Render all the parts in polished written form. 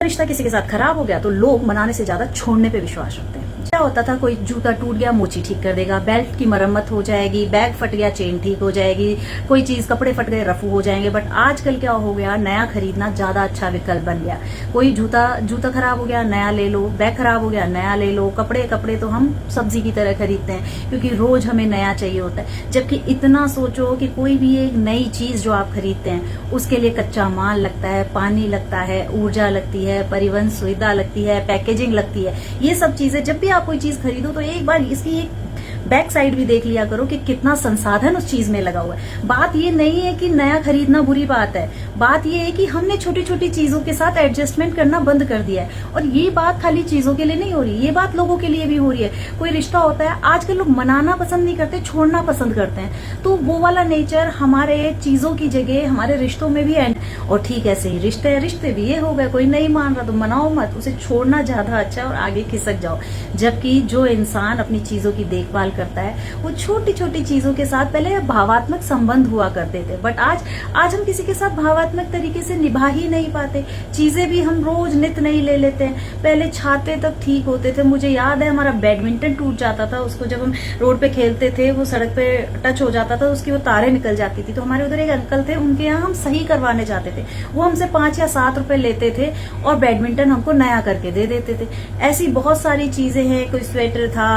रिश्ता किसी के साथ खराब हो गया तो लोग मनाने से ज्यादा छोड़ने पे विश्वास रखते हैं। क्या होता था, कोई जूता टूट गया मोची ठीक कर देगा, बेल्ट की मरम्मत हो जाएगी, बैग फट गया चेन ठीक हो जाएगी, कोई चीज कपड़े फट गए रफू हो जाएंगे। बट आजकल क्या हो गया, नया खरीदना ज्यादा अच्छा विकल्प बन गया। कोई जूता खराब हो गया नया ले लो, बैग खराब हो गया नया ले लो, कपड़े तो हम सब्जी की तरह खरीदते हैं क्योंकि रोज हमें नया चाहिए होता है। जबकि इतना सोचो कि कोई भी एक नई चीज जो आप खरीदते हैं उसके लिए कच्चा माल लगता है, पानी लगता है, ऊर्जा लगती है, परिवहन सुविधा लगती है, पैकेजिंग लगती है। ये सब चीजें जब भी आप कोई चीज खरीदो तो एक बार इसकी एक बैक साइड भी देख लिया करो कि कितना संसाधन उस चीज में लगा हुआ है। बात ये नहीं है कि नया खरीदना बुरी बात है, बात ये है कि हमने छोटी छोटी चीजों के साथ एडजस्टमेंट करना बंद कर दिया है। और ये बात खाली चीजों के लिए नहीं हो रही, ये बात लोगों के लिए भी हो रही है। कोई रिश्ता होता है, आजकल लोग मनाना पसंद नहीं करते, छोड़ना पसंद करते हैं। तो वो वाला नेचर हमारे चीजों की जगह हमारे रिश्तों में भी एंड। और ठीक ऐसे ही रिश्ते भी ये हो गए, कोई नहीं मान रहा तो मनाओ मत, उसे छोड़ना ज्यादा अच्छा और आगे खिसक जाओ। जबकि जो इंसान अपनी चीजों की देखभाल करता है वो छोटी छोटी चीजों के साथ, पहले भावात्मक संबंध हुआ करते थे बट आज हम किसी के साथ भावात्मक तरीके से निभा ही नहीं पाते। चीजें भी हम रोज नित नहीं ले लेते हैं। पहले छाते तक ठीक होते थे। मुझे याद है हमारा बैडमिंटन टूट जाता था, उसको जब हम रोड पे खेलते थे वो सड़क पे टच हो जाता था, उसकी वो तारें निकल जाती थी। तो हमारे उधर एक अंकल थे, उनके यहाँ हम सही करवाने जाते थे। वो हमसे 5 या 7 रुपए लेते थे और बैडमिंटन हमको नया करके दे देते थे। ऐसी बहुत सारी चीजें हैं। कोई स्वेटर था,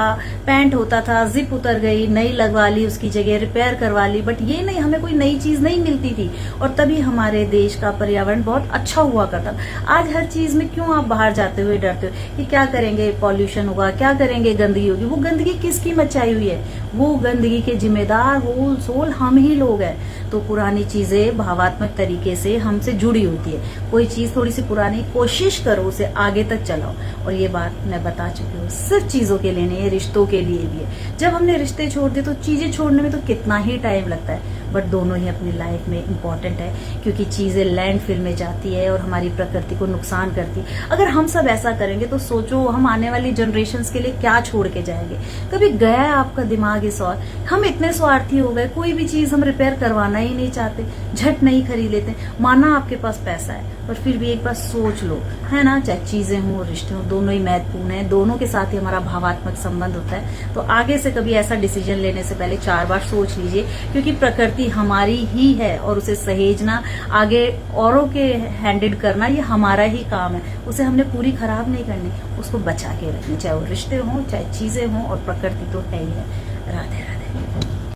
पैंट होता था, जिप उतर गई, नई लगवा ली, उसकी जगह रिपेयर करवा ली। बट ये नहीं, हमें कोई नई चीज नहीं मिलती थी और तभी हमारे देश का पर्यावरण बहुत अच्छा हुआ करता। आज हर चीज में क्यों आप बाहर जाते हुए डरते हो कि क्या करेंगे, पॉल्यूशन होगा, क्या करेंगे, गंदगी होगी। वो गंदगी किसकी मचाई हुई है? वो गंदगी के जिम्मेदार होल सोल हम ही लोग हैं। तो पुरानी चीजें भावात्मक तरीके से हमसे जुड़ी होती है। कोई चीज थोड़ी सी पुरानी, कोशिश करो उसे आगे तक चलाओ। और ये बात मैं बता चुकी हूँ, सिर्फ चीजों के लिए नहीं, रिश्तों के लिए भी है। जब हमने रिश्ते छोड़ दिए तो चीजें छोड़ने में तो कितना ही टाइम लगता है, बट दोनों ही अपनी लाइफ में इम्पोर्टेंट है क्योंकि चीजें लैंडफिल में जाती है और हमारी प्रकृति को नुकसान करती है। अगर हम सब ऐसा करेंगे तो सोचो हम आने वाली जनरेशन्स के लिए क्या छोड़ के जाएंगे। कभी गया है आपका दिमाग इस और? हम इतने स्वार्थी हो गए, कोई भी चीज हम रिपेयर करवाना ही नहीं चाहते, झट नहीं खरीद लेते। माना आपके पास पैसा है पर फिर भी एक बार सोच लो, है ना, चाहे चीजें हों रिश्ते हों, दोनों ही महत्वपूर्ण है। दोनों के साथ ही हमारा भावात्मक संबंध होता है। तो आगे से कभी ऐसा डिसीजन लेने से पहले 4 बार सोच लीजिए क्योंकि प्रकृति हमारी ही है और उसे सहेजना, आगे औरों के हैंडेड करना ये हमारा ही काम है। उसे हमने पूरी खराब नहीं करनी, उसको बचा के रखनी, चाहे वो रिश्ते हों चाहे चीजें हों, और प्रकृति तो है ही है। राधे राधे।